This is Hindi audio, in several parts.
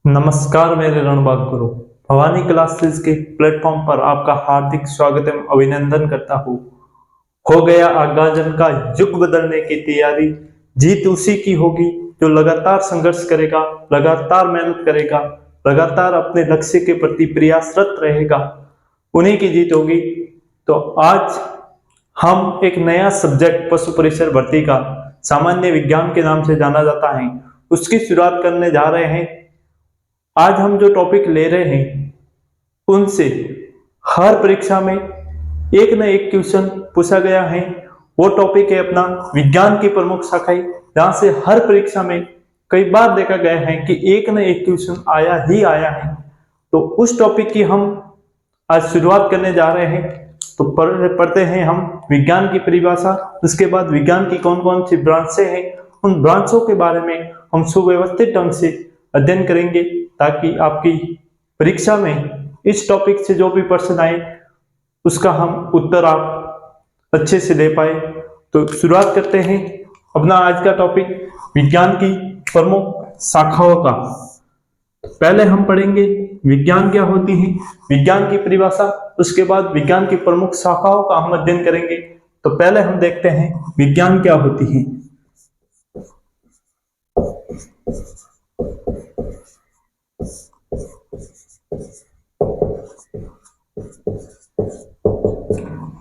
नमस्कार मेरे रणबाग गुरु। भवानी क्लासेस के प्लेटफॉर्म पर आपका हार्दिक स्वागत एवं अभिनंदन करता हूँ। हो गया आगाजन का युग बदलने की तैयारी। जीत उसी की होगी जो लगातार संघर्ष करेगा, लगातार मेहनत करेगा, लगातार अपने लक्ष्य के प्रति प्रयासरत रहेगा, उन्हीं की जीत होगी। तो आज हम एक नया सब्जेक्ट पशु परिसर भर्ती का सामान्य विज्ञान के नाम से जाना जाता है, उसकी शुरुआत करने जा रहे हैं। आज हम जो टॉपिक ले रहे हैं उनसे हर परीक्षा में एक न एक क्वेश्चन पूछा गया है। वो टॉपिक है अपना विज्ञान की प्रमुख शाखाएं, जहां से हर परीक्षा में कई बार देखा गया है कि एक न एक क्वेश्चन आया ही आया है। तो उस टॉपिक की हम आज शुरुआत करने जा रहे हैं। तो पढ़ते हैं हम विज्ञान की परिभाषा, उसके बाद विज्ञान की कौन कौन सी ब्रांचें हैं, उन ब्रांचों के बारे में हम सुव्यवस्थित ढंग से अध्ययन करेंगे, ताकि आपकी परीक्षा में इस टॉपिक से जो भी प्रश्न आए उसका हम उत्तर आप अच्छे से दे पाए। तो शुरुआत करते हैं अपना आज का टॉपिक विज्ञान की प्रमुख शाखाओं का। पहले हम पढ़ेंगे विज्ञान क्या होती है, विज्ञान की परिभाषा, उसके बाद विज्ञान की प्रमुख शाखाओं का हम अध्ययन करेंगे। तो पहले हम देखते हैं विज्ञान क्या होती है।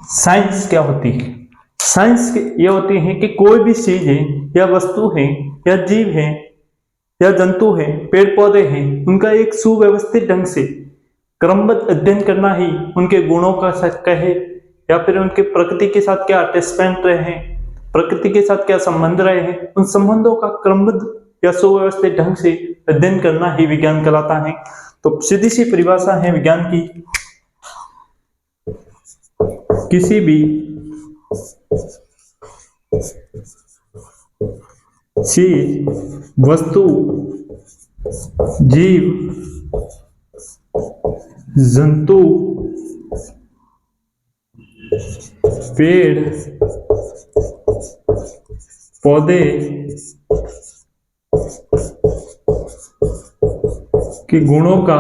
साइंस क्या होती है? साइंस ये होती है कि कोई भी चीज है या वस्तु है या जीव है या जंतु है, पेड़ पौधे हैं, उनका एक सुव्यवस्थित ढंग से क्रमबद्ध अध्ययन करना ही उनके गुणों का कहे, या फिर उनके प्रकृति के साथ क्या अटैचमेंट रहे हैं, प्रकृति के साथ क्या संबंध रहे हैं, उन संबंधों का क्रमबद्ध या सुव्यवस्थित ढंग से अध्ययन करना ही विज्ञान कहलाता है। तो सीधी सी परिभाषा है विज्ञान की, किसी भी चीज, वस्तु, जीव, जंतु, पेड़ पौधे के गुणों का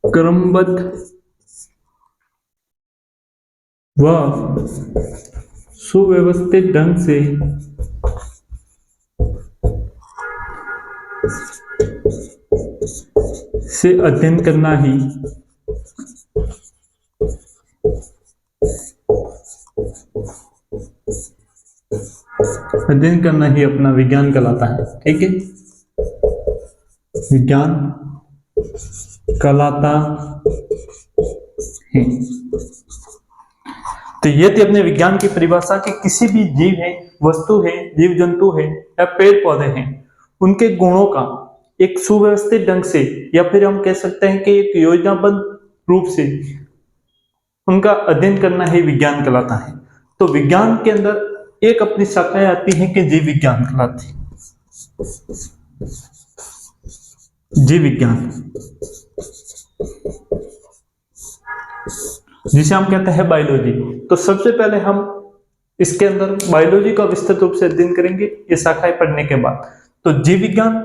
क्रमबद्ध व सुव्यवस्थित ढंग से अध्ययन करना ही अपना विज्ञान कहलाता है। ठीक है, विज्ञान कहलाता है। तो ये थी अपने विज्ञान की परिभाषा कि किसी भी जीव है, वस्तु है, जीव जंतु है या पेड़ पौधे हैं, उनके गुणों का एक सुव्यवस्थित ढंग से, या फिर हम कह सकते हैं कि एक योजनाबद्ध रूप से उनका अध्ययन करना ही विज्ञान कहलाता है। तो विज्ञान के अंदर एक अपनी शाखाएं आती हैं कि जीव विज्ञान कहलाती है। जीव विज्ञान जिसे हम कहते हैं बायोलॉजी। तो सबसे पहले हम इसके अंदर बायोलॉजी का विस्तृत रूप से अध्ययन करेंगे ये शाखाएं पढ़ने के बाद। तो जीव विज्ञान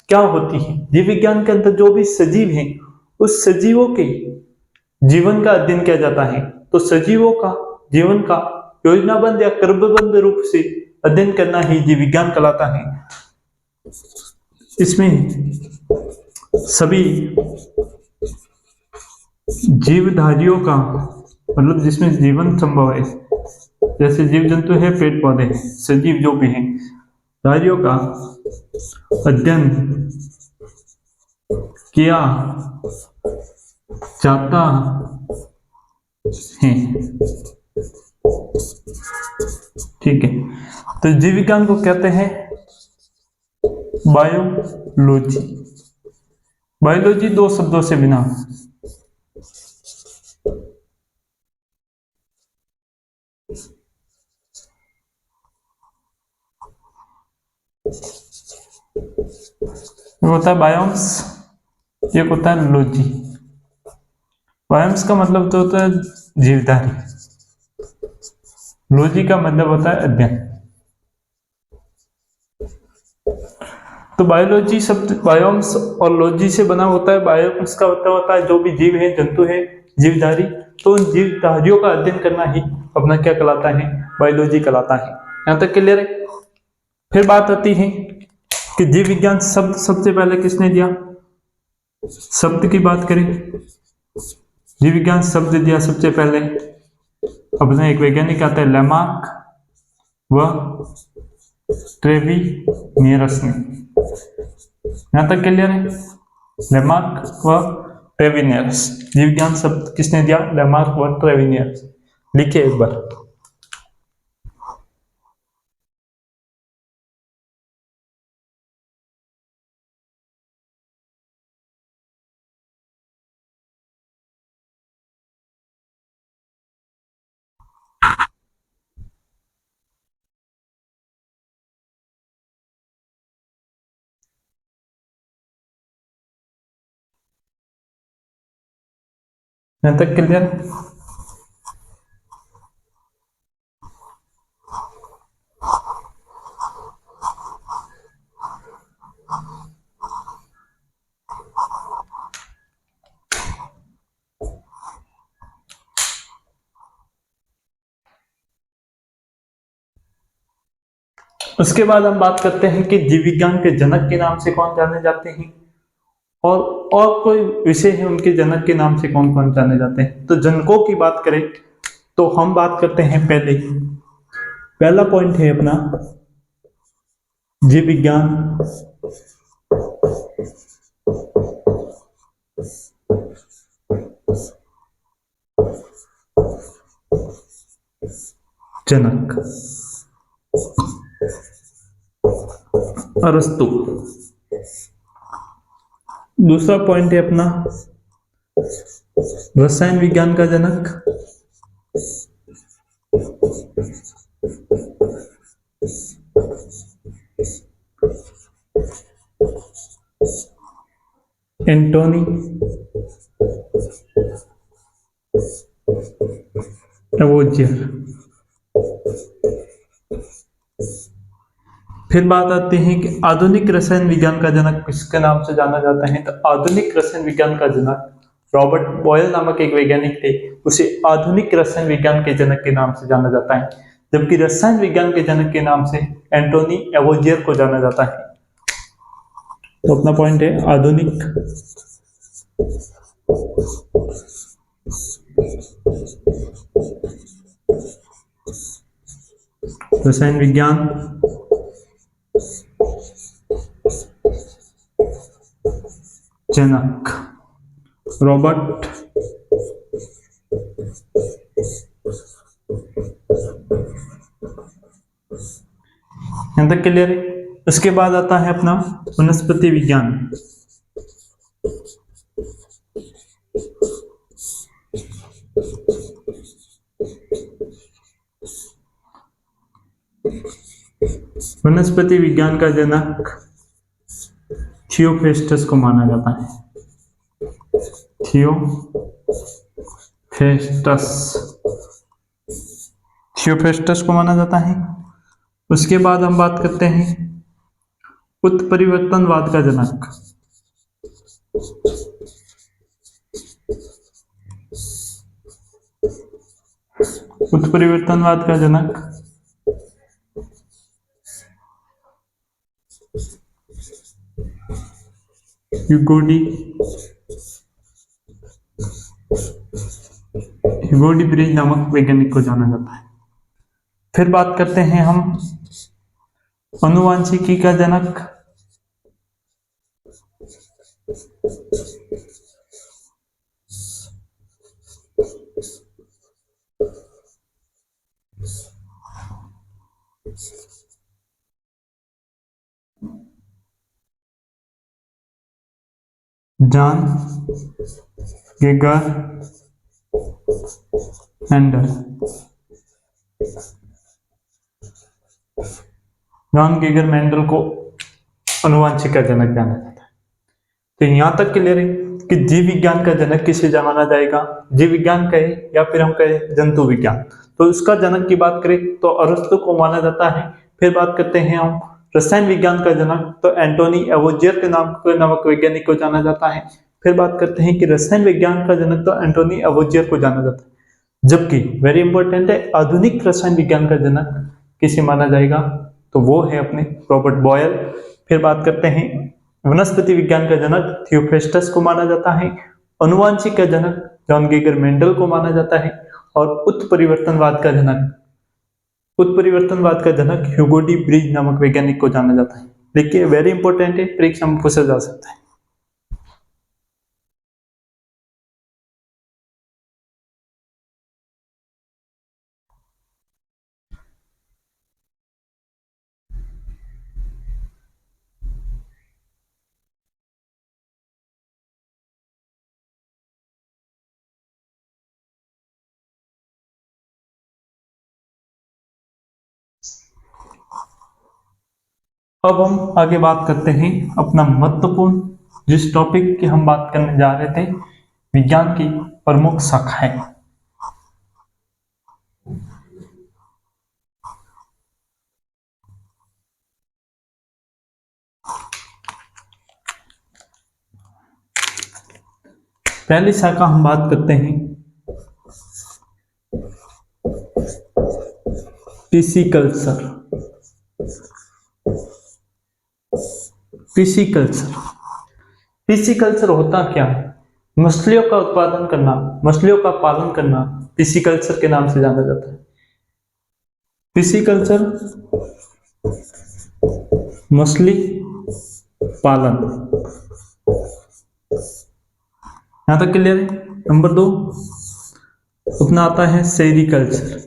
क्या होती है? जीव विज्ञान के अंदर जो भी सजीव हैं, उस सजीवों के जीवन का अध्ययन किया जाता है। तो सजीवों का जीवन का योजनाबद्ध या क्रमबद्ध रूप से अध्ययन करना ही जीव विज्ञान कहलाता है। इसमें सभी जीवधारियों का, मतलब जिसमें जीवन संभव है, जैसे जीव जंतु है, पेड़ पौधे हैं, सजीव जो भी हैं, धारियों का अध्ययन किया जाता है। ठीक है, तो जीव विज्ञान को कहते हैं बायोलॉजी। बायोलॉजी दो शब्दों से बिना होता है बायोम्स, एक होता है लॉजी। बायोम्स का मतलब तो होता है जीवधारी, लॉजी का मतलब होता है अध्ययन। तो बायोलॉजी शब्द बायोम्स और लॉजी से बना होता है। बायोम्स का मतलब होता है जो भी जीव है, जंतु है, जीवधारी, तो उन जीवधारियों का अध्ययन करना ही अपना क्या कहलाता है, बायोलॉजी कहलाता है। यहाँ तक क्लियर है। फिर बात आती है कि जीव विज्ञान शब्द सबसे पहले किसने दिया। शब्द की बात करें, जीव विज्ञान शब्द दिया सबसे पहले अपना एक वैज्ञानिक आता है लेमार्क व ट्रेविनियरस ने। यहां तक क्लियर है। लेमार्क व ट्रेविनियरस, जीव विज्ञान शब्द किसने दिया, लेमार्क व ट्रेविनियरस। लिखिए एक बार। यहां तक क्लियर। उसके बाद हम बात करते हैं कि जीव विज्ञान के जनक के नाम से कौन जाने जाते हैं, और कोई विषय है उनके जनक के नाम से कौन कौन जाने जाते हैं। तो जनकों की बात करें तो हम बात करते हैं पहला पॉइंट है अपना जीव विज्ञान जनक अरस्तु। दूसरा पॉइंट है अपना रसायन विज्ञान का जनक एंटोनी लवोजियर। फिर बात आती है कि आधुनिक रसायन विज्ञान का जनक किसके नाम से जाना जाता है। तो आधुनिक रसायन विज्ञान का जनक रॉबर्ट बॉयल नामक एक वैज्ञानिक थे, उसे आधुनिक रसायन विज्ञान के जनक के नाम से जाना जाता है। जबकि रसायन विज्ञान के जनक के नाम से एंटोनी लवोजियर को जाना जाता है। तो अपना पॉइंट है आधुनिक रसायन विज्ञान जनक रॉबर्ट यहां तक क्लियर है। उसके बाद आता है अपना वनस्पति विज्ञान। वनस्पति विज्ञान का जनक थियोफेस्टस को माना जाता है। थियोफेस्टस को माना जाता है। उसके बाद हम बात करते हैं उत्परिवर्तनवाद का जनक उत्परिवर्तनवाद का जनक ह्यूगो डी ब्रीज नामक वैज्ञानिक को जाना जाता है। फिर बात करते हैं हम आनुवांशिकी का जनक Johann Gregor Mendel. Johann Gregor Mendel को आनुवांशिक का जनक जाना जाता है। तो यहां तक क्लियर है कि जीव विज्ञान का जनक किसे जाना जाएगा, जीव विज्ञान कहे या फिर हम कहे जंतु विज्ञान। तो उसका जनक की बात करें तो अरस्तु को माना जाता है। फिर बात करते हैं हम रसायन विज्ञान का जनक, तो एंटोनी एवोजियर के नाम के नामक वैज्ञानिक को जाना जाता है। फिर बात करते हैं कि रसायन विज्ञान का जनक, तो एंटोनी एवोजियर को जाना जाता है। जबकि वेरी इंपॉर्टेंट है, आधुनिक रसायन विज्ञान का जनक किसे माना जाएगा, तो वो है अपने रॉबर्ट बॉयल। फिर बात करते हैं वनस्पति विज्ञान का जनक थियोफेस्टस को माना जाता है। अनुवांशिक का जनक जॉन गेगर मेंडल को माना जाता है। और उत्परिवर्तनवाद का जनक ह्यूगो डी ब्रिज नामक वैज्ञानिक को जाना जाता है। देखिए वेरी इंपॉर्टेंट है, परीक्षा में पूछा जा सकता है। अब हम आगे बात करते हैं अपना महत्वपूर्ण, जिस टॉपिक की हम बात करने जा रहे थे, विज्ञान की प्रमुख शाखाएं। पहली शाखा हम बात करते हैं पिसिकल्चर। पिसिकल्चर पिसिकल्चर होता क्या है? मछलियों का उत्पादन करना, मछलियों का पालन करना पिसिकल्चर के नाम से जाना जाता है। पिसिकल्चर मछली पालन, यहां तक क्लियर है। नंबर 2 अपना आता है सेरिकल्चर।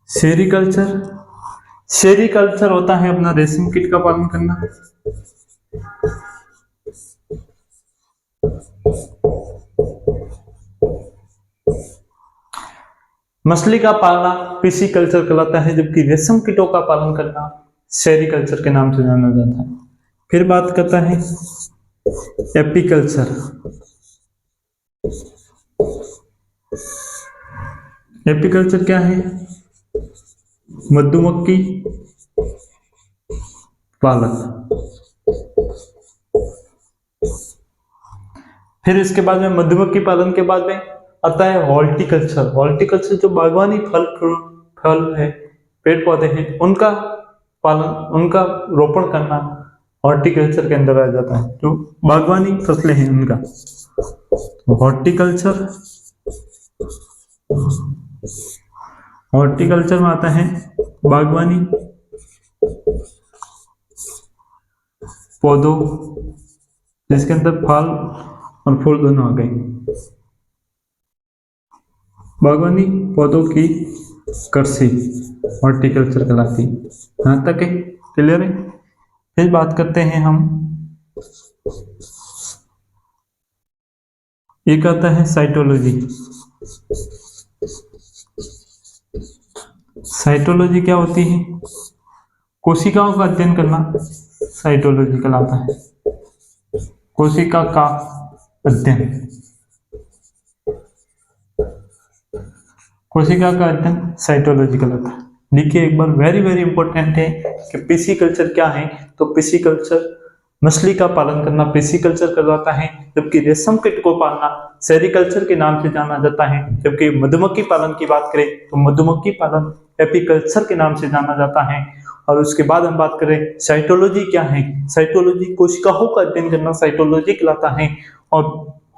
सेरिकल्चर सेरिकल्चर होता है अपना रेशम कीट का पालन करना। मछली का पालना पिसिकल्चर कहलाता है, जबकि रेशम कीटों का पालन करना सेरिकल्चर के नाम से जाना जाता है। फिर बात करता है एपीकल्चर। एपीकल्चर क्या है? मधुमक्खी पालन। फिर इसके बाद में मधुमक्खी पालन के बाद में आता है हॉर्टिकल्चर। हॉर्टिकल्चर जो बागवानी फल है, पेड़ पौधे हैं, उनका पालन, उनका रोपण करना हॉर्टिकल्चर के अंदर आ जाता है। जो बागवानी फसलें हैं उनका हॉर्टिकल्चर। हॉर्टिकल्चर में आता है बागवानी पौधों, जिसके अंदर फल और फूल दोनों आ गए। बागवानी पौधों की कृषि हॉर्टिकल्चर कहलाती है। यहां तक है, क्लियर है। फिर बात करते हैं हम, एक आता है साइटोलॉजी। साइटोलॉजी क्या होती है? कोशिकाओं का अध्ययन करना साइटोलॉजी कहलाता है। कोशिका का अध्ययन, कोशिका का अध्ययन साइटोलॉजी कहलाता है। देखिए एक बार, वेरी वेरी इंपॉर्टेंट है कि पिसिकल्चर क्या है। तो पिसिकल्चर मछली का पालन करना पिसिकल्चर कहलाता है, जबकि रेशम कीट को पालना सेरिकल्चर के नाम से जाना जाता है। जबकि मधुमक्खी पालन की बात करें तो मधुमक्खी पालन एपीकल्चर के नाम से जाना जाता है। और उसके बाद हम बात करें साइटोलॉजी क्या है। साइटोलॉजी कोशिकाओं का अध्ययन करना साइटोलॉजी कहलाता है। और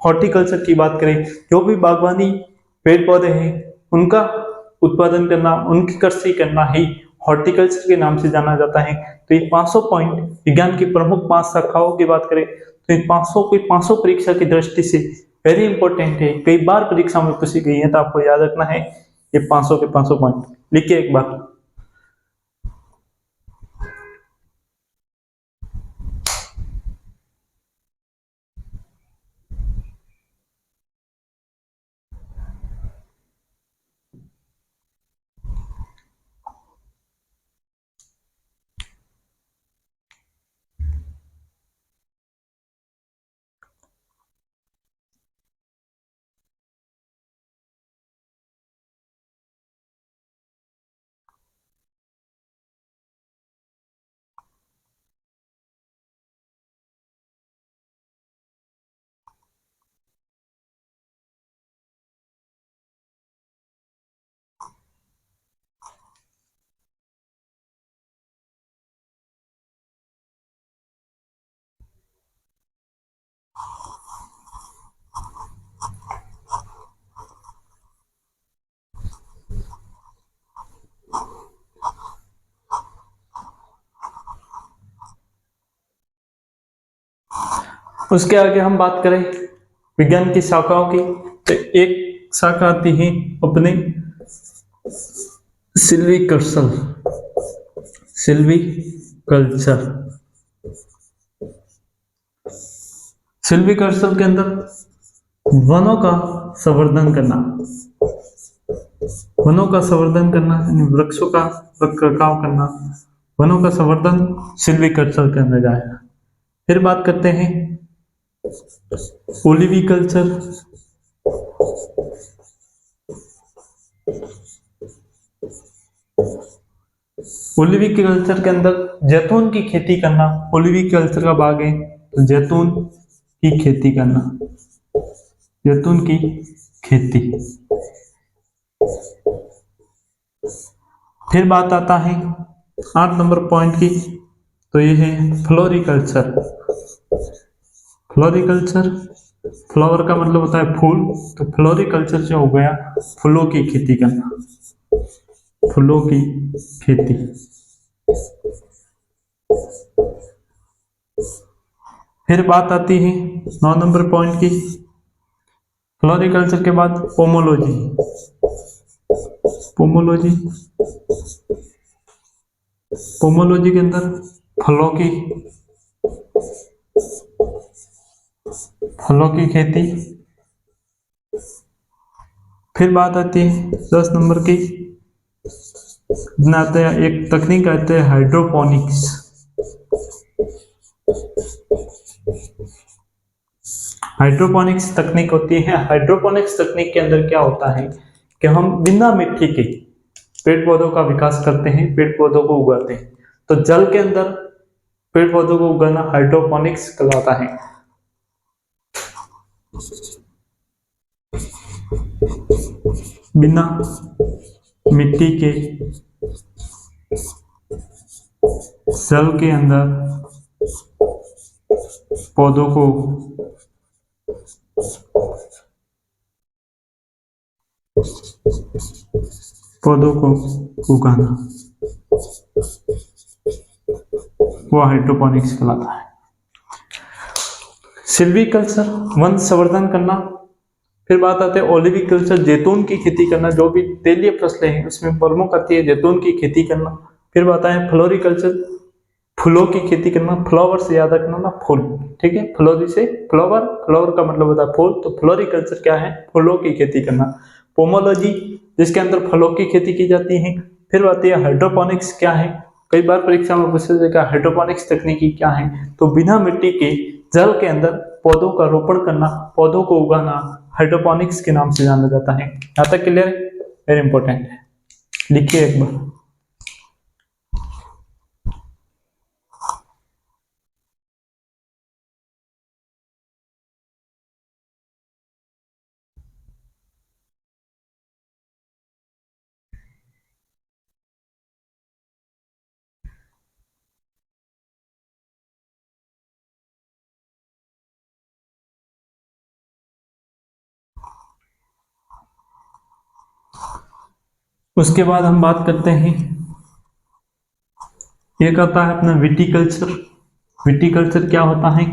हॉर्टिकल्चर की बात करें, जो भी बागवानी पेड़ पौधे हैं उनका उत्पादन करना, उनकी कृषि करना ही हॉर्टिकल्चर के नाम से जाना जाता है। तो ये 500 पॉइंट विज्ञान की प्रमुख 5 शाखाओं की बात करें तो इन 500 परीक्षा की दृष्टि से वेरी इंपॉर्टेंट है। कई बार परीक्षा में पूछी गई है, तो आपको याद रखना है ये 500 के 500 पॉइंट लिखिए एक बार। उसके आगे हम बात करें विज्ञान की शाखाओं की, तो एक शाखा आती है अपने सिल्वीकल्चर। सिल्वीकल्चर सिल्वीकल्चर के अंदर वनों का संवर्धन करना, वनों का संवर्धन करना यानी वृक्षों का रखरखाव करना, वनों का संवर्धन सिल्वीकल्चर के अंदर आएगा। फिर बात करते हैं ओलिविकल्चर। ओलिविकल्चर के अंदर जैतून की खेती करना ओलिविकल्चर का भाग है। तो जैतून की खेती करना, जैतून की खेती। फिर बात आता है 8 नंबर पॉइंट की, तो ये है फ्लोरिकल्चर। फ्लोरिकल्चर, फ्लावर का मतलब होता है फूल, तो फ्लोरिकल्चर जो हो गया फूलों की खेती करना, फूलों की खेती। फिर बात आती है 9 नंबर पॉइंट की, फ्लोरिकल्चर के बाद पोमोलॉजी। पोमोलॉजी, पोमोलॉजी के अंदर फलों की खेती। फिर बात आती है 10 नंबर की, आते हैं एक तकनीक आती है हाइड्रोपोनिक्स। हाइड्रोपोनिक्स तकनीक होती है। हाइड्रोपोनिक्स तकनीक के अंदर क्या होता है कि हम बिना मिट्टी के पेड़ पौधों का विकास करते हैं, पेड़ पौधों को उगाते हैं। तो जल के अंदर पेड़ पौधों को उगाना हाइड्रोपोनिक्स कहलाता है। बिना मिट्टी के जल के अंदर पौधों को उगाना, वो हाइड्रोपोनिक्स कहलाता है। सिल्वीकल्चर वन संवर्धन करना। फिर बात आती है ओलिविकल्चर, जैतून की खेती करना। जो भी तेलीय फसलें हैं उसमें प्रमुख आती है जैतून की खेती करना। फिर बात है फ्लोरिकल्चर, फूलों की खेती करना। फ्लावर से याद रखना ना, फूल, ठीक है। फ्लोरी से फ्लावर, फ्लावर का मतलब होता है फूल, तो फ्लोरिकल्चर क्या है, फूलों की खेती करना। पोमोलॉजी, जिसके अंदर फलों की खेती की जाती है। फिर आती है हाइड्रोपोनिक्स, क्या है, कई बार परीक्षा में पूछा जाएगा हाइड्रोपोनिक्स तकनीकी क्या है, तो बिना मिट्टी के जल के अंदर पौधों का रोपण करना, पौधों को उगाना हाइड्रोपोनिक्स के नाम से जाना जाता है। यहाँ तक क्लियर है? वेरी इंपॉर्टेंट है, लिखिए एक बार। उसके बाद हम बात करते हैं, एक आता है अपना विटिकल्चर। विटिकल्चर क्या होता है,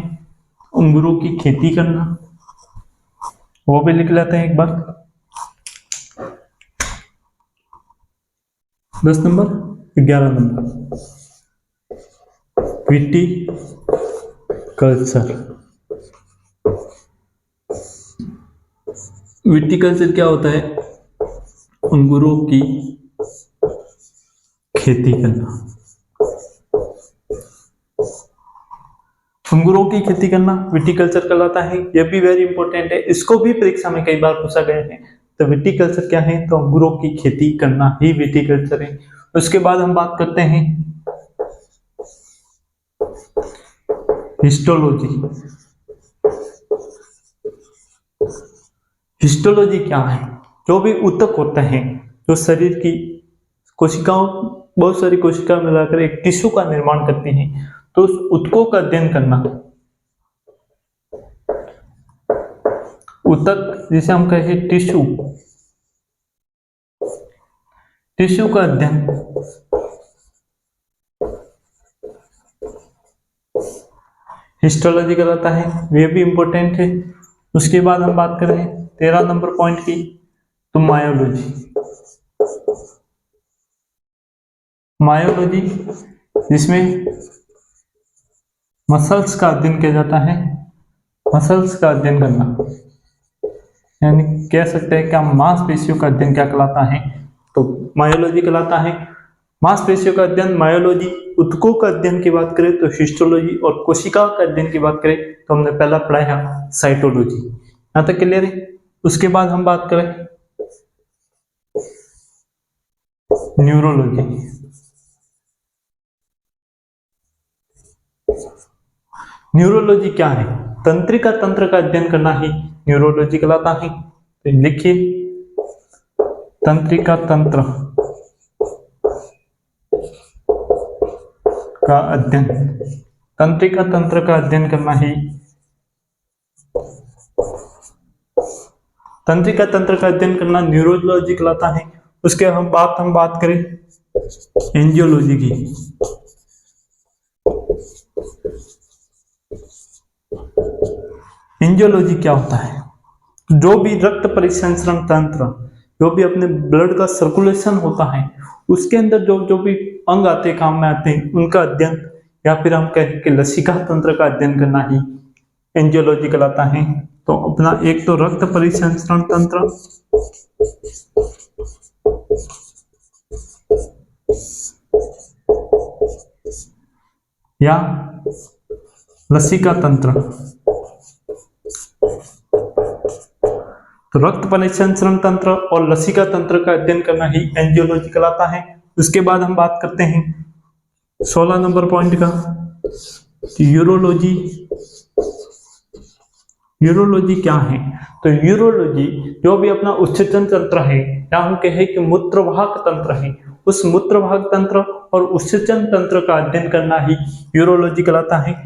अंगूरों की खेती करना, वो भी लिख लेते हैं एक बार। 10 नंबर, 11 नंबर, विटिकल्चर। विटिकल्चर क्या होता है, अंगूरों की खेती करना। अंगूरों की खेती करना विटिकल्चर कहलाता है। यह भी वेरी इंपॉर्टेंट है, इसको भी परीक्षा में कई बार पूछा गया है। तो विटिकल्चर क्या है, तो अंगूरों की खेती करना ही विटिकल्चर है। उसके बाद हम बात करते हैं हिस्टोलॉजी। हिस्टोलॉजी क्या है, जो भी ऊतक होते हैं, जो शरीर की कोशिकाओं, बहुत सारी कोशिकाएं मिलाकर एक टिश्यू का निर्माण करती हैं, तो उस ऊतकों का अध्ययन करना। ऊतक जिसे हम कहें टिश्यू, टिश्यू का अध्ययन। हिस्टोलॉजी कहलाता है, वे भी इंपॉर्टेंट है। उसके बाद हम बात करें 13 नंबर पॉइंट की, तो मायोलॉजी। मायोलॉजी जिसमें मसल्स का अध्ययन किया जाता है, मसल्स का अध्ययन करना, यानी कह सकते हैं क्या मांसपेशियों का अध्ययन क्या कहलाता है, तो मायोलॉजी कहलाता है। मांसपेशियों का अध्ययन मायोलॉजी। ऊतकों का अध्ययन की बात करें तो हिस्टोलॉजी, और कोशिका का अध्ययन की बात करें तो हमने पहला पढ़ा है साइटोलॉजी। यहां तक क्लियर है। उसके बाद हम बात करें न्यूरोलॉजी। न्यूरोलॉजी क्या है? तंत्रिका तंत्र का अध्ययन करना ही न्यूरोलॉजी कहलाता है। तो लिखिए तंत्रिका तंत्र का अध्ययन, तंत्रिका तंत्र का अध्ययन करना ही तंत्रिका तंत्र का अध्ययन करना न्यूरोलॉजी कहलाता है। उसके हम बात करें एंजियोलॉजी की। एंजियोलॉजी क्या होता है? जो भी रक्त परिसंचरण तंत्र, जो भी अपने ब्लड का सर्कुलेशन होता है, उसके अंदर जो जो भी अंग आते काम में आते हैं, उनका अध्ययन, या फिर हम कहें कि लसिका तंत्र का अध्ययन करना ही एंजियोलॉजी कहलाता है। तो अपना एक तो रक्त परिसंचरण तंत्र, या लसिका तंत्र। तो रक्त परिसंचरण तंत्र और लसिका तंत्र का अध्ययन करना ही एंजियोलॉजी कहलाता है। उसके बाद हम बात करते हैं 16 नंबर पॉइंट का, यूरोलॉजी। यूरोलॉजी क्या है? तो यूरोलॉजी जो भी अपना उत्सर्जन तंत्र है, या हम कहें कि मूत्रवाहक तंत्र है, उस मूत्रवाहक तंत्र और उत्सर्जन तंत्र का अध्ययन करना ही यूरोलॉजी कहलाता है।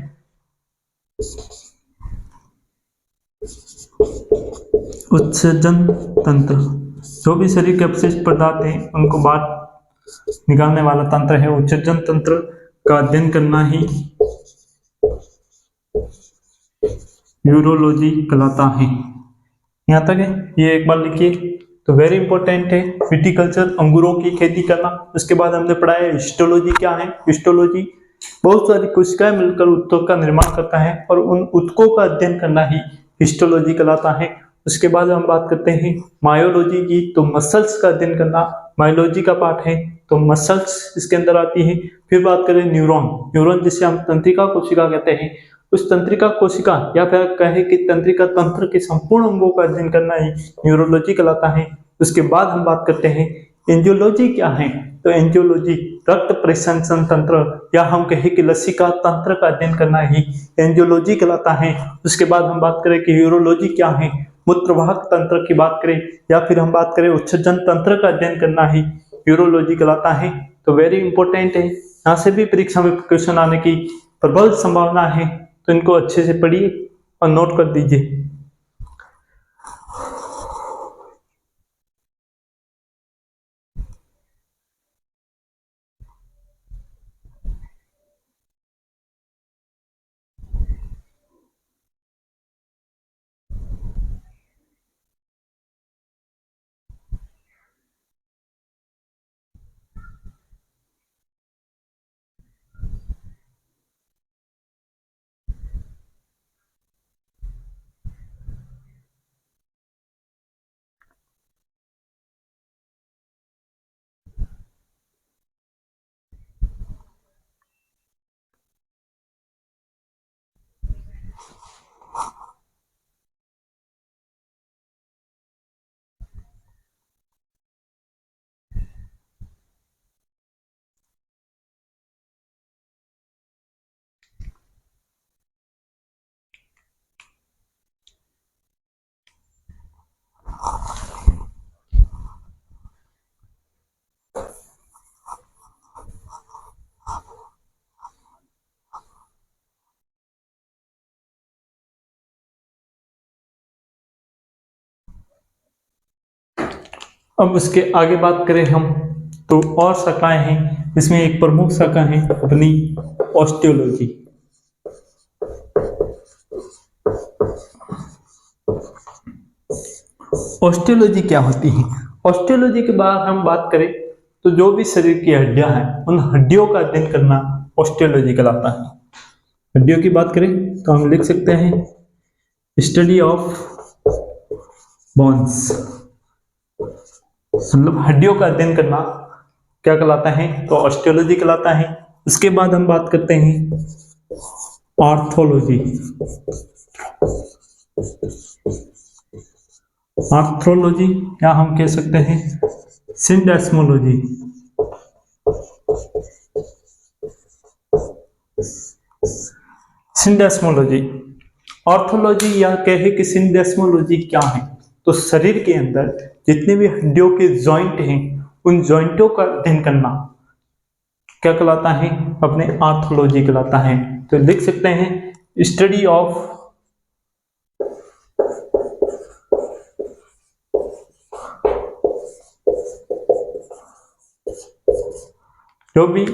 उत्सर्जन तंत्र, जो भी शरीर के अपशिष्ट पदार्थ हैं उनको बाहर निकालने वाला तंत्र है, उत्सर्जन तंत्र का अध्ययन करना ही यूरोलॉजी कहलाता है। यहाँ तक है, ये एक बार लिखिए। तो वेरी इंपॉर्टेंट है विटिकल्चर, अंगूरों की खेती करना। उसके बाद हमने पढ़ा है हिस्टोलॉजी क्या है। हिस्टोलॉजी बहुत सारी कोशिकाएं मिलकर ऊतक का निर्माण करता है, और उन ऊतकों का अध्ययन करना ही हिस्टोलॉजी कहलाता है। उसके बाद हम बात करते हैं मायोलॉजी की। तो मसल्स का अध्ययन करना मायोलॉजी का पार्ट है, तो मसल्स इसके अंदर आती है। फिर बात करें न्यूरॉन। न्यूरॉन जिसे हम तंत्रिका कोशिका कहते हैं, उस तंत्रिका कोशिका या फिर कहे कि तंत्रिका तंत्र के संपूर्ण अंगों का अध्ययन करना ही न्यूरोलॉजी कहलाता है। उसके बाद हम बात करते हैं एंजियोलॉजी क्या है। तो एंजियोलॉजी रक्त परिसंचरण तंत्र, या हम कहे कि लसिका तंत्र का अध्ययन करना ही एंजियोलॉजी कहलाता है। उसके बाद हम बात करें कि यूरोलॉजी क्या है, मूत्रवाहक तंत्र की बात करें, या फिर हम बात करें उत्सर्जन तंत्र का अध्ययन करना ही यूरोलॉजी कहलाता है। तो वेरी इंपॉर्टेंट है, यहाँ से भी परीक्षा में क्वेश्चन आने की प्रबल संभावना है। तो इनको अच्छे से पढ़िए और नोट कर दीजिए। अब उसके आगे बात करें हम, तो और शाखाएं हैं, इसमें एक प्रमुख शाखा है अपनी ऑस्टियोलॉजी। ऑस्टियोलॉजी क्या होती है? ऑस्टियोलॉजी के बाद हम बात करें तो जो भी शरीर की हड्डियां हैं उन हड्डियों का अध्ययन करना ऑस्टियोलॉजी कहलाता है। हड्डियों की बात करें तो हम लिख सकते हैं स्टडी ऑफ बोन्स, मतलब हड्डियों का अध्ययन करना क्या कहलाता है? तो ऑस्टियोलॉजी कहलाता है। उसके बाद हम बात करते हैं आर्थोलॉजी। आर्थ्रोलॉजी या हम कह सकते हैं सिंडेस्मोलॉजी। सिंडेस्मोलॉजी, ऑर्थोलॉजी या कहे कि सिंडेस्मोलॉजी क्या है? तो शरीर के अंदर जितने भी हड्डियों के जॉइंट हैं उन जॉइंटों का अध्ययन करना क्या कहलाता है? अपने आर्थोलॉजी कहलाता है। तो लिख सकते हैं स्टडी ऑफ जो भी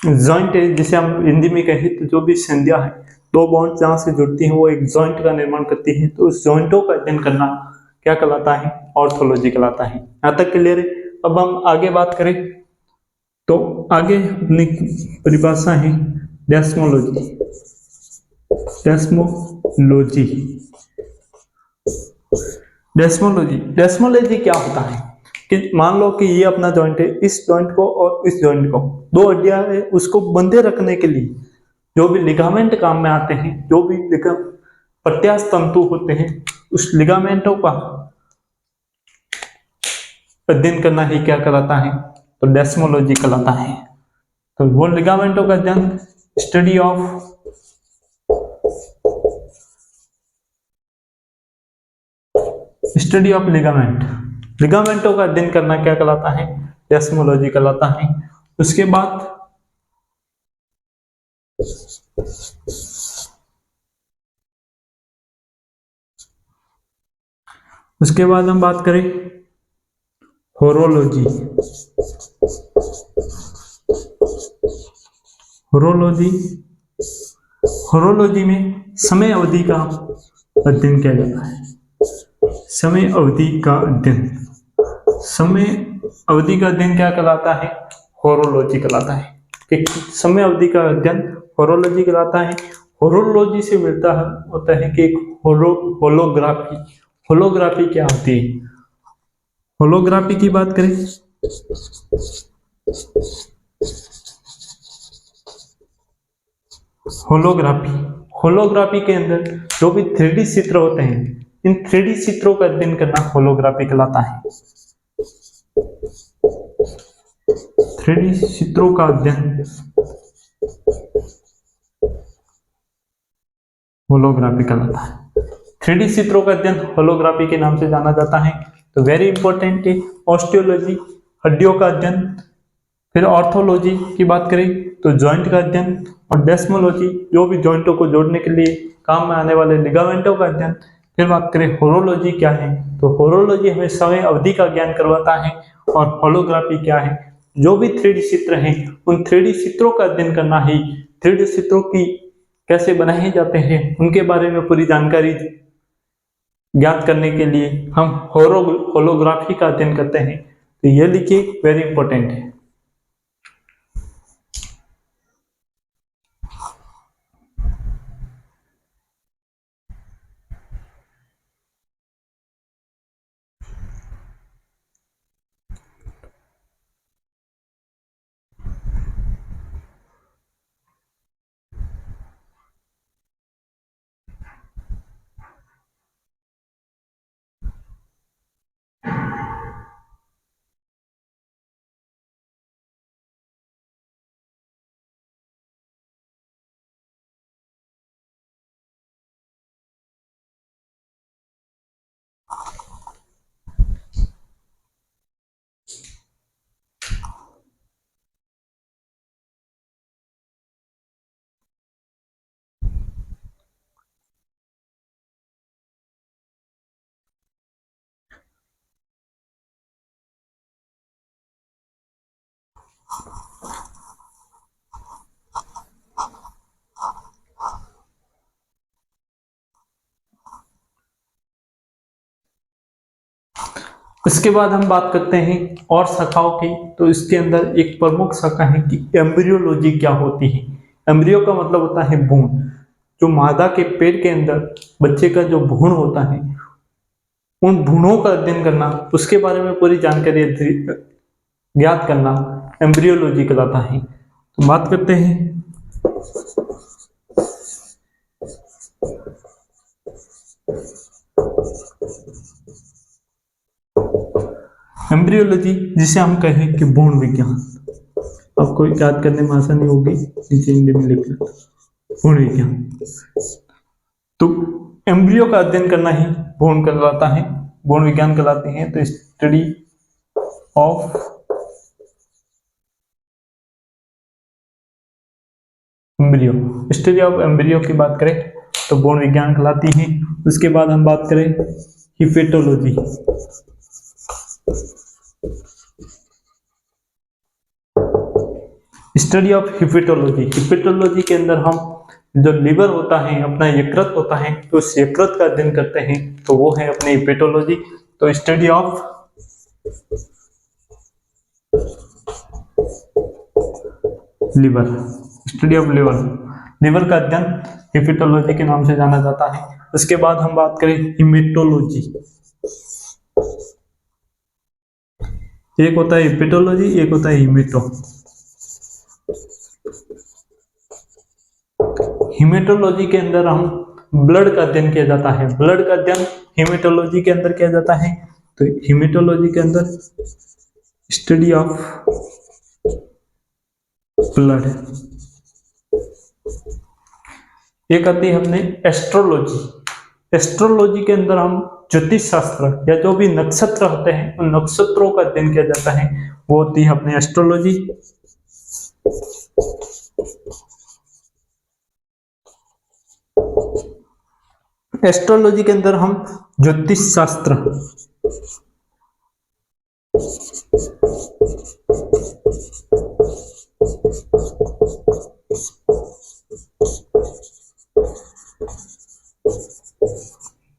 जॉइंट है, जिसे हम हिंदी में कहें तो जो भी संधियां है, दो बॉन्ड जहां से जुड़ती हैं वो एक जॉइंट का निर्माण करती हैं, तो उस जॉइंटों का अध्ययन करना क्या कहलाता है? ऑर्थोलॉजी कहलाता है। यहां तक क्लियर है? अब हम आगे बात करें तो आगे अपनी परिभाषा है डेस्मोलॉजी। डेस्मोलॉजी, डेस्मोलॉजी, डेस्मोलॉजी क्या होता है कि मान लो कि ये अपना जॉइंट है, इस जॉइंट को और इस जॉइंट को, दो हड्डियां है, उसको बंधे रखने के लिए जो भी लिगामेंट काम में आते हैं, जो भी प्रत्यास्थ तंतु होते हैं, उस लिगामेंटों का अध्ययन करना ही क्या कहलाता है? तो डेस्मोलॉजी कहलाता है। तो वो लिगामेंटों का अध्ययन स्टडी ऑफ लिगामेंट, लिगामेंटों का अध्ययन करना क्या कहलाता है? डेस्मोलॉजी कहलाता है। उसके बाद हम बात करें होरोलॉजी। होरोलॉजी, होरोलॉजी में समय अवधि का अध्ययन किया जाता है। समय अवधि का अध्ययन, समय अवधि का अध्ययन क्या कहलाता है? होरोलॉजी कहलाता है। कि समय अवधि का अध्ययन होरोलॉजी कहलाता है। होरोलॉजी से मिलता है होता है कि एक होलोग्राफी। होलोग्राफी क्या होती है? होलोग्राफी की बात करें होलोग्राफी, होलोग्राफी के अंदर जो भी 3D चित्र होते हैं, इन 3D चित्रों का अध्ययन करना होलोग्राफी कहलाता है। 3D चित्रों का अध्ययन होलोग्राफी कहलाता है। 3D चित्रों का अध्ययन होलोग्राफी के नाम से जाना जाता है। तो वेरी इंपॉर्टेंट है ऑस्टियोलॉजी, हड्डियों का अध्ययन। फिर ऑर्थोलॉजी की बात करें तो जॉइंट का अध्ययन, और डेस्मोलॉजी जो भी जॉइंटों को जोड़ने के लिए काम में आने वाले लिगामेंटों का अध्ययन। फिर बात करें होरोलॉजी क्या है, तो होरोलॉजी हमें समय अवधि का ज्ञान करवाता है। और होलोग्राफी क्या है? जो भी 3D चित्र हैं उन 3D चित्रों का अध्ययन करना ही, 3D चित्रों की कैसे बनाए जाते हैं उनके बारे में पूरी जानकारी ज्ञात करने के लिए हम होलोग्राफी का अध्ययन करते हैं। तो ये लिखिए, वेरी इंपॉर्टेंट है। इसके बाद हम बात करते हैं और शाखाओं की। तो इसके अंदर एक प्रमुख शाखा है कि एम्ब्रियोलॉजी क्या होती है। एम्ब्रियो का मतलब होता है भ्रूण। जो मादा के पेट के अंदर बच्चे का जो भ्रूण होता है, उन भ्रूणों का अध्ययन करना, उसके बारे में पूरी जानकारी ज्ञात करना एम्ब्रियोलॉजी कहलाता है। तो बात करते हैं एम्ब्रियोलॉजी, जिसे हम कहें कि भ्रूण विज्ञान। आपको याद करने में आसानी होगी, नीचे हिंदी में लिख लें भ्रूण विज्ञान। तो एम्ब्रियो का अध्ययन करना ही भ्रूण कहलाता है, भ्रूण विज्ञान कहलाते हैं। तो study of embryo, study of embryo की बात करें तो भ्रूण विज्ञान कहलाती है। उसके बाद हम बात करें हिपेटोलॉजी। स्टडी ऑफ हिपेटोलॉजी, हिपेटोलॉजी के अंदर हम जो लिवर होता है अपना यकृत होता है, तो उस यकृत का अध्ययन करते हैं, तो वो है अपनी हिपेटोलॉजी। तो study of liver, study of liver, liver का अध्ययन हिपेटोलॉजी के नाम से जाना जाता है। उसके बाद हम बात करें हिमेटोलॉजी। एक होता है हिपेटोलॉजी, एक होता है हिमेटो। हिमेटोलॉजी के अंदर हम ब्लड का अध्ययन किया जाता है, ब्लड का अध्ययन हिमेटोलॉजी के अंदर किया जाता है। तो हिमेटोलॉजी के अंदर स्टडी ऑफ ब्लड। एक आती है अपने एस्ट्रोलॉजी। एस्ट्रोलॉजी के अंदर हम ज्योतिष शास्त्र या जो भी नक्षत्र होते हैं उन नक्षत्रों का अध्ययन किया जाता है, वो होती है अपनी एस्ट्रोलॉजी। एस्ट्रोलॉजी के अंदर हम ज्योतिष शास्त्र,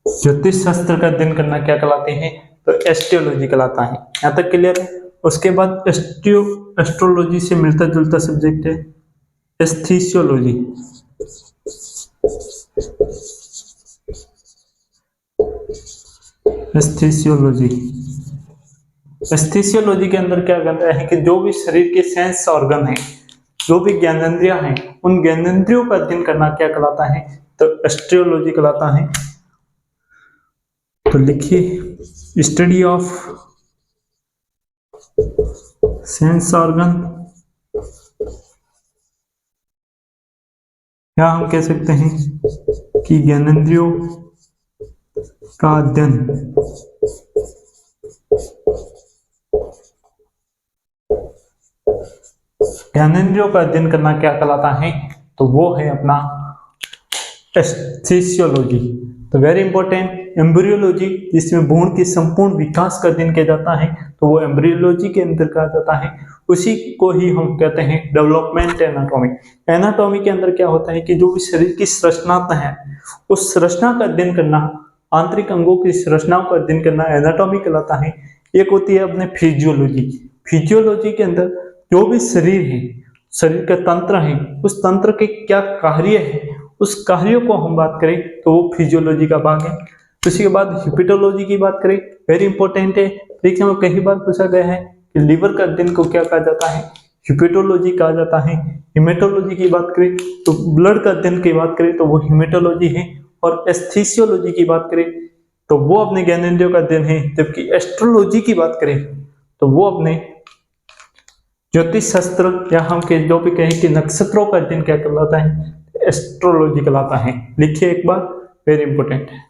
ज्योतिष शास्त्र का अध्ययन करना क्या कहलाते हैं, तो एस्ट्रोलॉजी कहलाता है। यहाँ तक क्लियर है। उसके बाद एस्ट्रोलॉजी से मिलता जुलता सब्जेक्ट है एस्थीसियोलॉजी। एस्थीसियोलॉजी, एस्थीसियोलॉजी के अंदर क्या कहता है कि जो भी शरीर के सेंस ऑर्गन है, जो भी ज्ञानेंद्रियां हैं, उन ज्ञानेंद्रियों का अध्ययन करना क्या कहलाता है, तो एस्ट्रोलॉजी कहलाता है। तो लिखिए स्टडी ऑफ सेंस ऑर्गन, या हम कह सकते हैं कि ज्ञानेंद्रियों का अध्ययन ज्ञानेंद्रियों का अध्ययन करना क्या कहलाता है, तो वो है अपना एस्थीसियोलॉजी। तो वेरी इंपॉर्टेंट एम्ब्रियोलॉजी, जिसमें भ्रूण के संपूर्ण विकास का अध्ययन किया जाता है, तो वो एम्ब्रियोलॉजी के अंदर कहा जाता है। उसी को ही हम कहते हैं डेवलपमेंट एनाटॉमी। एनाटॉमी के अंदर क्या होता है कि जो भी शरीर की संरचना है, उस संरचना का अध्ययन करना, आंतरिक अंगों की संरचनाओं का अध्ययन करना एनाटॉमी कहलाता है। एक होती है अपने फिजियोलॉजी। फिजियोलॉजी के अंदर जो भी शरीर है, शरीर का तंत्र है, उस तंत्र के क्या कार्य है, उस कार्यों को हम बात करें तो वो फिजियोलॉजी का भाग है। उसी के बाद हिपेटोलॉजी की बात करें, वेरी इंपॉर्टेंट है, परीक्षा में कई बार पूछा गया है कि लीवर का अध्ययन को क्या कहा जाता है, हिपेटोलॉजी कहा जाता है। हिमेटोलॉजी की बात करें तो ब्लड का अध्ययन की बात करें तो वो हिमेटोलॉजी है। और एस्थीसियोलॉजी की बात करें तो वो अपने ज्ञानेंद्रियों का अध्ययन है। जबकि एस्ट्रोलॉजी की बात करें तो वो अपने ज्योतिष शास्त्र, या हम जो भी कहें कि नक्षत्रों का अध्ययन क्या कहलाता है, एस्ट्रोलॉजी कहलाता है। लिखिए एक बार, वेरी इंपॉर्टेंट है।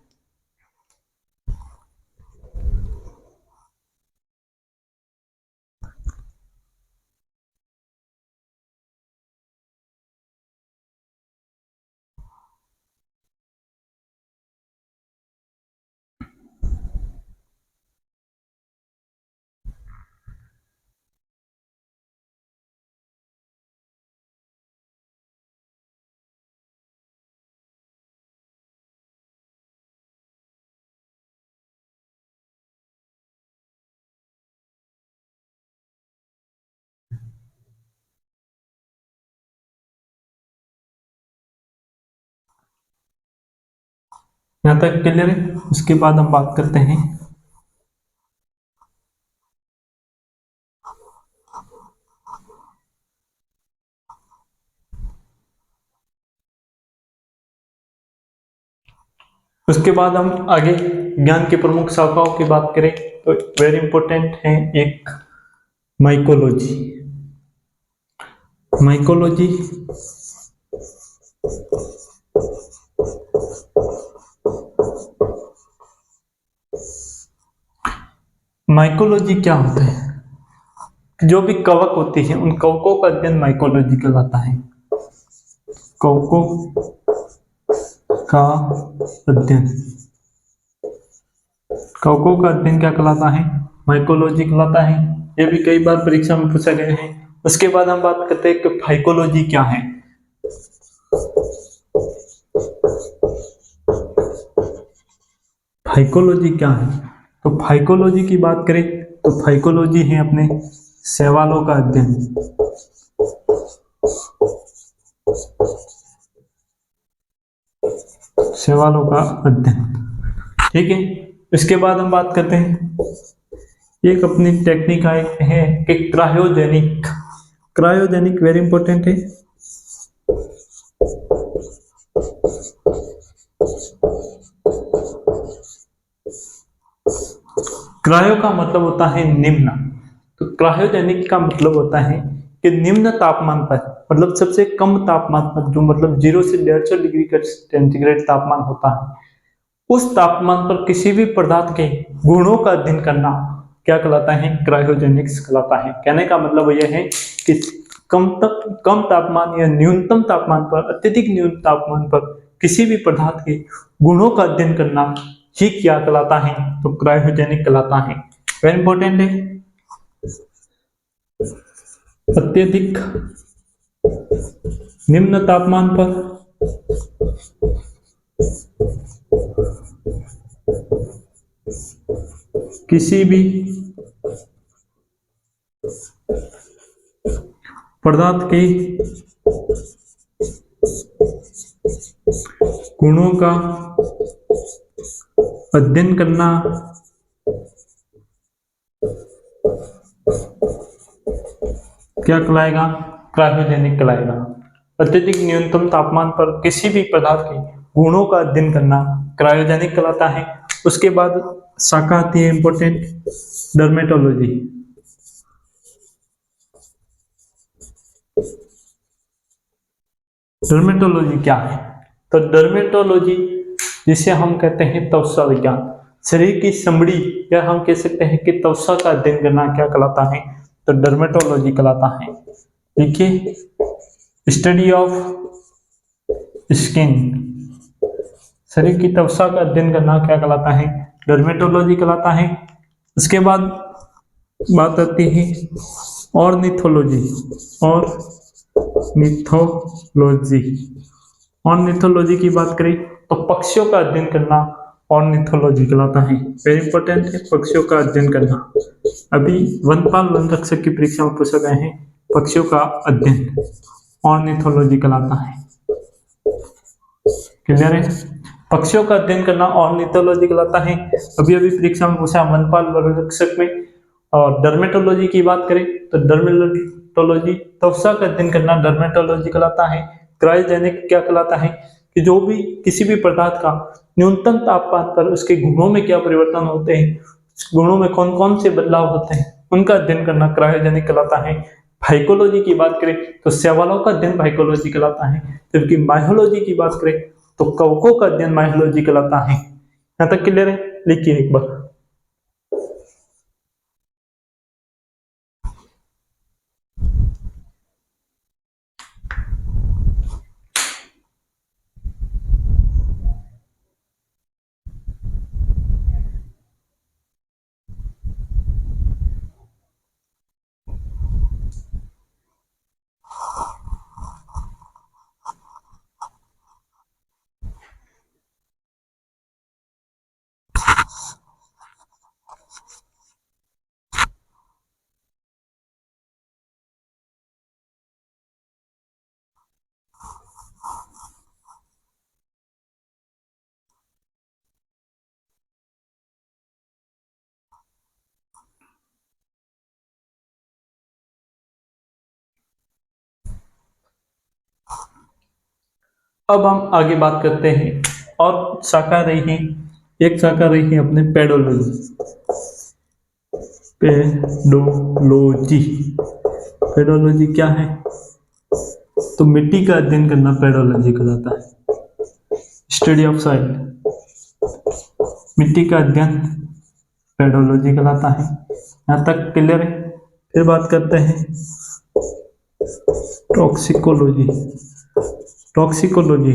यहाँ तक क्लियर है। उसके बाद हम बात करते हैं उसके बाद हम आगे ज्ञान की प्रमुख शाखाओं की बात करें तो वेरी इंपॉर्टेंट है एक माइकोलॉजी। माइकोलॉजी माइकोलॉजी क्या होता है? जो भी कवक होती है उन कवकों का अध्ययन माइकोलॉजी कहलाता है। कवकों का अध्ययन, कवकों का अध्ययन क्या कहलाता है? माइकोलॉजी कहलाता है। ये भी कई बार परीक्षा में पूछा गया है। उसके बाद हम बात करते हैं कि फाइकोलॉजी क्या है। फाइकोलॉजी क्या है? तो फाइकोलॉजी की बात करें तो फाइकोलॉजी है अपने शैवालों का अध्ययन। शैवालों का अध्ययन, ठीक है। इसके बाद हम बात करते हैं एक अपनी टेक्निक है कि क्रायोजेनिक। क्रायोजेनिक वेरी इंपॉर्टेंट है। क्रायो का मतलब होता है निम्न, तो क्रायोजेनिक का मतलब होता है कि निम्न तापमान पर, मतलब सबसे कम तापमान पर, जो मतलब 0 से 150 डिग्री का सेंटीग्रेड तापमान होता है, उस तापमान पर किसी भी पदार्थ के गुणों का अध्ययन करना क्या कहलाता है? क्रायोजेनिक्स कहलाता है। कहने का मतलब यह है कि कम तापमान या न्यूनतम तापमान पर, अत्यधिक न्यूनतम तापमान पर किसी भी पदार्थ के गुणों का अध्ययन करना ही क्या कहलाता है? तो क्रायोजेनिक कहलाता है। वेरी इंपॉर्टेंट है। अत्यधिक निम्न तापमान पर किसी भी पदार्थ के गुणों का अध्ययन करना क्या कहलाएगा? क्रायोजेनिक कहलाएगा। अत्यधिक न्यूनतम तापमान पर किसी भी पदार्थ के गुणों का अध्ययन करना क्रायोजेनिक कहलाता है। उसके बाद शाखा आती है इंपॉर्टेंट, डर्मेटोलॉजी। डर्मेटोलॉजी क्या है? तो डर्मेटोलॉजी जिसे हम कहते हैं त्वचा विज्ञान, शरीर की चमड़ी, या हम कह सकते हैं कि त्वचा का अध्ययन करना क्या कहलाता है? तो डर्मेटोलॉजी कहलाता है। देखिए, स्टडी ऑफ स्किन, शरीर की त्वचा का अध्ययन करना क्या कहलाता है? डर्मेटोलॉजी कहलाता है। उसके बाद बात आती है ऑर्निथोलॉजी। ऑर्निथोलॉजी, ऑर्निथोलॉजी की बात करें तो पक्षियों का अध्ययन करना ऑर्निथोलॉजी कहलाता है। वेरी इंपॉर्टेंट है पक्षियों का अध्ययन करना। अभी वनपाल वन रक्षक की परीक्षा में पूछा गया है, पक्षियों का अध्ययन ऑर्निथोलॉजी कहलाता है। क्लियर है? पक्षियों का अध्ययन करना ऑर्निथोलॉजी कहलाता है। अभी अभी परीक्षा में पूछा वनपाल वन रक्षक में। और डर्मेटोलॉजी की बात करें तो डर्मेटोलॉजी त्वचा का अध्ययन करना डर्मेटोलॉजी कहलाता है। क्रायोजेनिक क्या कहलाता है? कि जो भी किसी भी पदार्थ का न्यूनतम तापमान पर उसके गुणों में क्या परिवर्तन होते हैं, गुणों में कौन कौन से बदलाव होते हैं, उनका अध्ययन करना क्रायोजेनिक कहलाता है। फाइकोलॉजी की बात करें तो शैवालों का अध्ययन फाइकोलॉजी कहलाता है। जबकि माइकोलॉजी की बात करें तो कवकों का अध्ययन माइकोलॉजी कहलाता है। यहाँ तक क्लियर है? लिखिए एक बार। अब हम आगे बात करते हैं और शाखा रही है, एक शाखा रही है अपने पेडोलॉजी। पेडोलॉजी, पेडोलॉजी क्या है? तो मिट्टी का अध्ययन करना पेडोलॉजी कहलाता है। स्टडी ऑफ सॉइल, मिट्टी का अध्ययन पेडोलॉजी कहलाता है। यहाँ तक क्लियर है? फिर बात करते हैं टॉक्सिकोलॉजी। टॉक्सिकोलॉजी,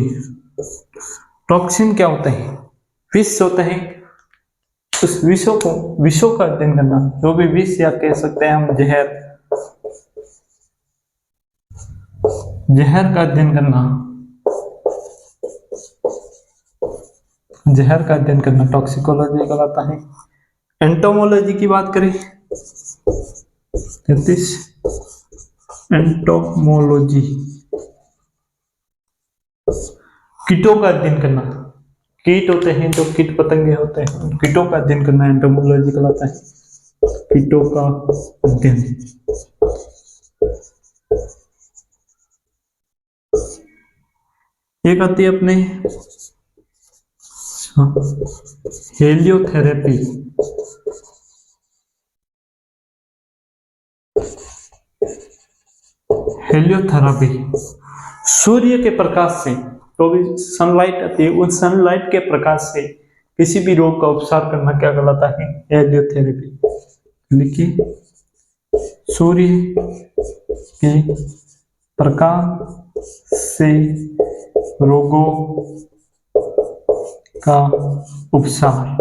टॉक्सिन क्या होते हैं? विष होते हैं। उस विषों का अध्ययन करना, जो भी विष या कह सकते हैं हम जहर, जहर का अध्ययन करना, जहर का अध्ययन करना टॉक्सिकोलॉजी कहलाता है। एंटोमोलॉजी की बात करें, 33 एंटोमोलॉजी, कीटों का अध्ययन करना। कीट होते हैं जो कीट पतंगे होते हैं, कीटों का अध्ययन करना एंटोमोलॉजी कहलाता है। कीटों का अध्ययन। एक आती है अपने हेलियोथेरेपी। हेलियोथेरेपी, सूर्य के प्रकाश से, तो भी सनलाइट आती है, उस सनलाइट के प्रकाश से किसी भी रोग का उपचार करना क्या कहलाता है? हेलियोथेरेपी। लिखिए, सूर्य के प्रकाश से रोगों का उपचार,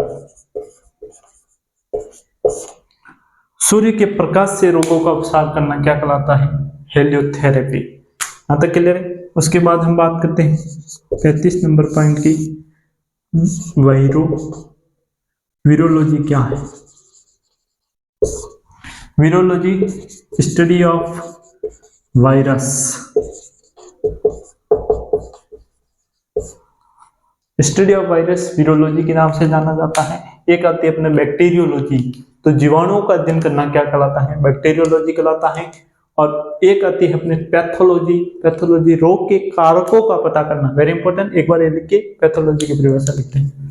सूर्य के प्रकाश से रोगों का उपचार करना क्या कहलाता है? हेलियोथेरेपी। यहाँ तक क्लियर है? उसके बाद हम बात करते हैं 35 नंबर पॉइंट की, वीरोलॉजी क्या है? Virology, study of virus. Study of virus virology के नाम से जाना जाता है। एक आती है अपने बैक्टीरियोलॉजी, तो जीवाणुओं का अध्ययन करना क्या कहलाता है? बैक्टीरियोलॉजी कहलाता है। और एक आती है अपने पैथोलॉजी, पैथोलॉजी रोग के कारकों का पता करना। वेरी इंपॉर्टेंट, एक बार ये लिख के पैथोलॉजी की परिभाषा लिखते हैं।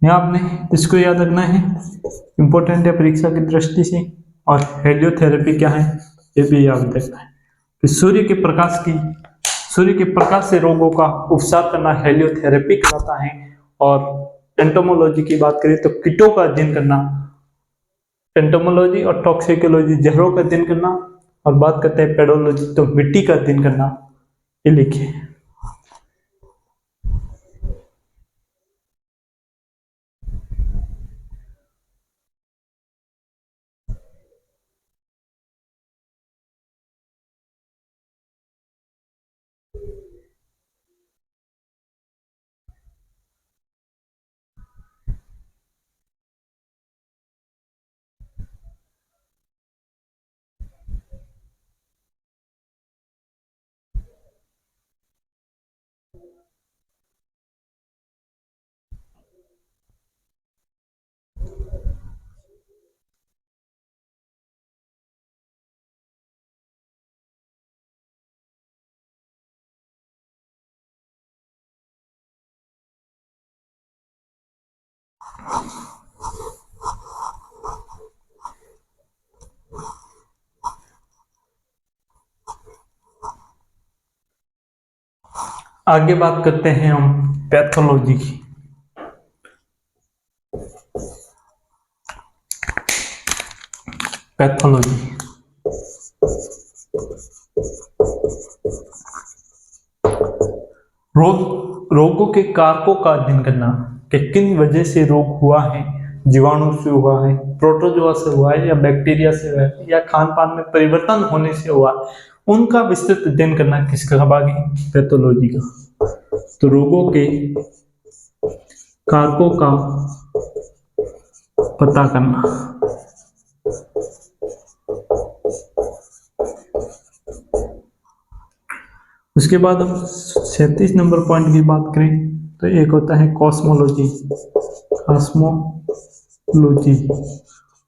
यहाँ आपने इसको याद रखना है, इंपॉर्टेंट है परीक्षा की दृष्टि से। और हेलियोथेरेपी क्या है ये भी याद रखना है कि सूर्य के प्रकाश से रोगों का उपचार करना हेलियोथेरेपी कहलाता है। और एंटोमोलॉजी की बात करें तो कीटों का अध्ययन करना, एंटोमोलॉजी। और टॉक्सिकोलॉजी, जहरों का अध्ययन करना। और बात करते हैं पेडोलॉजी, तो मिट्टी का अध्ययन करना। ये लिखिए, आगे बात करते हैं हम पैथोलॉजी की। पैथोलॉजी, रोगों के कारकों का अध्ययन करना कि किन वजह से रोग हुआ है। जीवाणु से हुआ है, प्रोटोजोआ से हुआ है, या बैक्टीरिया से हुआ है, या खान पान में परिवर्तन होने से हुआ है। उनका विस्तृत अध्ययन करना किसका भाग है? पैथोलॉजी का। तो रोगों के कारकों का पता करना। उसके बाद हम 37 नंबर पॉइंट की बात करें तो एक होता है कॉस्मोलॉजी। कॉस्मोलॉजी,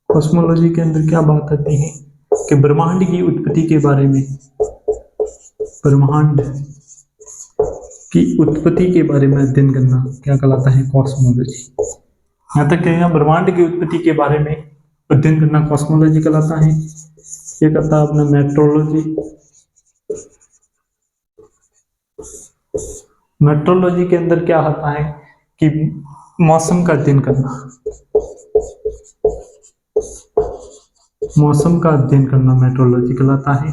कॉस्मोलॉजी के अंदर क्या बात आती है कि ब्रह्मांड की उत्पत्ति के बारे में, ब्रह्मांड की उत्पत्ति के बारे में अध्ययन करना क्या कहलाता है? कॉस्मोलॉजी। यहाँ तक कहेंगे ब्रह्मांड की उत्पत्ति के बारे में अध्ययन करना कॉस्मोलॉजी कहलाता है। ये करता है अपना मेट्रोलॉजी। मेट्रोलॉजी के अंदर क्या आता है कि मौसम का अध्ययन करना, मौसम का अध्ययन करना मेट्रोलॉजी कहलाता है।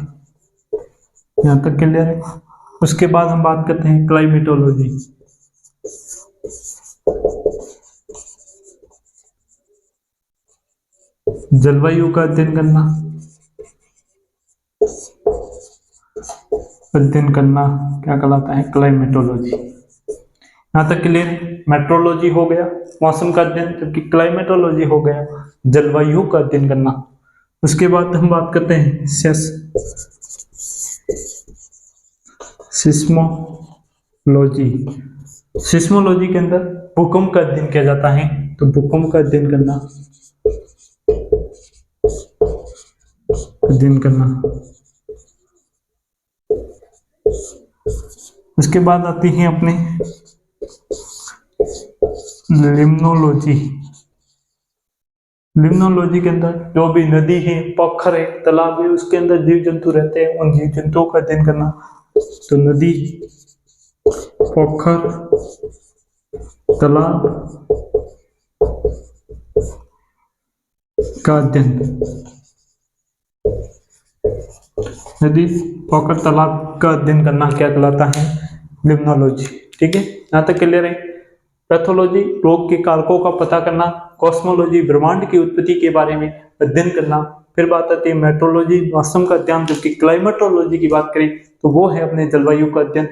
यहाँ तक क्लियर है? उसके बाद हम बात करते हैं क्लाइमेटोलॉजी। जलवायु का अध्ययन करना, क्या कहलाता है? क्लाइमेटोलॉजी। यहाँ तक क्लियर है? मेट्रोलॉजी हो गया मौसम का अध्ययन, जबकि क्लाइमेटोलॉजी हो गया जलवायु का अध्ययन करना। उसके बाद हम बात करते हैं सिस्मोलॉजी। सिस्मोलॉजी के अंदर भूकंप का अध्ययन किया जाता है, तो भूकंप का अध्ययन करना। उसके बाद आती है अपने लिम्नोलॉजी। लिम्नोलॉजी के अंदर जो भी नदी है, पोखर है, तालाब है, उसके अंदर जीव जंतु रहते हैं, उन जीव जंतुओं का अध्ययन करना। तो नदी, पोखर, तालाब का अध्ययन, नदी, पोखर, तालाब का अध्ययन करना क्या कहलाता है? लिम्नोलॉजी। ठीक है, यहाँ तक क्लियर है? पैथोलॉजी रोग के कारकों का पता करना। कॉस्मोलॉजी ब्रह्मांड की उत्पत्ति के बारे में अध्ययन करना। फिर बात आती है मेट्रोलॉजी मौसम का अध्ययन, जबकि क्लाइमेटोलॉजी की बात करें तो वो है अपने जलवायु का अध्ययन।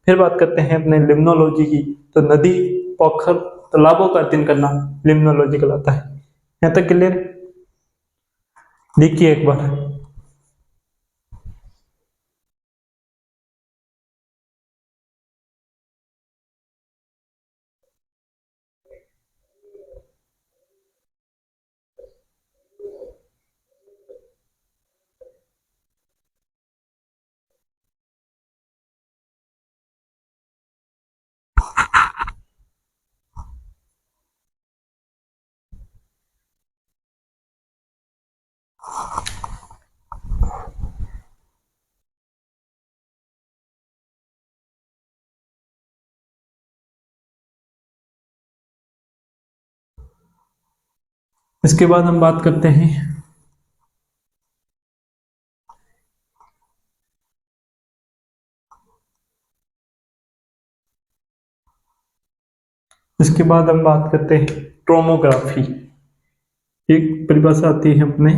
फिर बात करते हैं अपने लिम्नोलॉजी की, तो नदी, पोखर, तालाबों का अध्ययन करना लिम्नोलॉजी कहलाता है। यहाँ तक क्लियर? देखिए एक बार, इसके बाद हम बात करते हैं ट्रोमोग्राफी। एक परिभाषा आती है अपने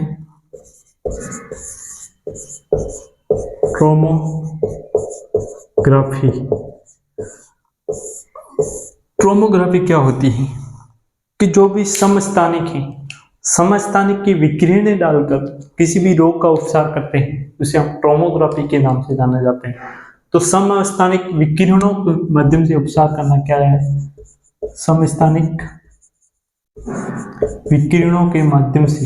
ट्रोमोग्राफी। ट्रोमोग्राफी क्या होती है कि जो भी समस्थानिक है, समस्थानिक की विकिरण डालकर किसी भी रोग का उपचार करते हैं, उसे हम ट्रोमोग्राफी के नाम से जाने जाते हैं। तो समस्थानिक विकिरणों के माध्यम से उपचार करना क्या है? समस्थानिक विकिरणों के माध्यम से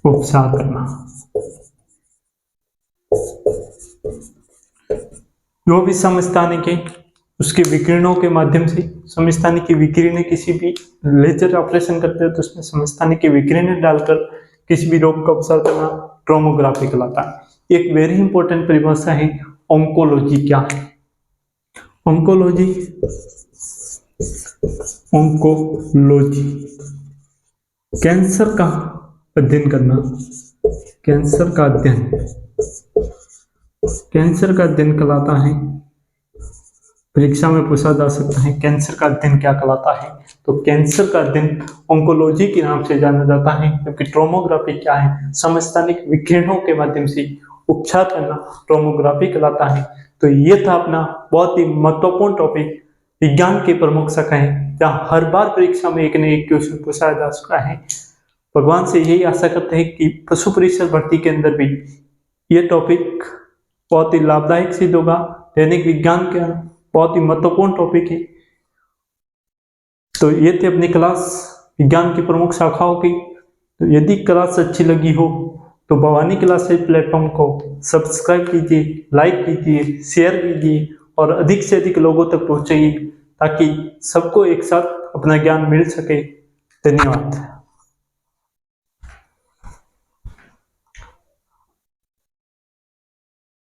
उपचार करना। जो भी समस्थानिक है उसके विकिरणों के माध्यम से, समस्थानिक की विकिरण, किसी भी लेजर ऑपरेशन करते हैं तो उसमें समस्थानिक की विकिरण डालकर किसी भी रोग का उपचार करना ट्रोमोग्राफी कहलाता है। एक वेरी इंपॉर्टेंट परिभाषा है ऑन्कोलॉजी। क्या है ऑन्कोलॉजी? ऑन्कोलॉजी कैंसर का अध्ययन करना। कैंसर का अध्ययन कहलाता है। परीक्षा में पूछा जा सकता है कैंसर का अध्ययन क्या कहलाता है? तो कैंसर का अध्ययन ऑन्कोलॉजी के नाम से जाना जाता है, जबकि ट्रोमोग्राफी क्या है? समस्थानिक विकिरणों के माध्यम से उपचार करना ट्रोमोग्राफी कहलाता है। तो ये था अपना बहुत ही महत्वपूर्ण टॉपिक, विज्ञान के प्रमुख शाखाएं, जहाँ हर बार परीक्षा में एक न एक क्वेश्चन पूछा जा चुका है। भगवान से यही आशा करते हैं कि पशु परिषद भर्ती के अंदर भी ये टॉपिक बहुत ही लाभदायक सिद्ध होगा। दैनिक विज्ञान का बहुत ही महत्वपूर्ण टॉपिक है। तो ये थे अपनी क्लास विज्ञान की प्रमुख शाखाओं की। तो यदि क्लास अच्छी लगी हो तो भवानी क्लासेस प्लेटफॉर्म को सब्सक्राइब कीजिए, लाइक कीजिए, शेयर कीजिए और अधिक से अधिक लोगों तक पहुंचाइए ताकि सबको एक साथ अपना ज्ञान मिल सके। धन्यवाद।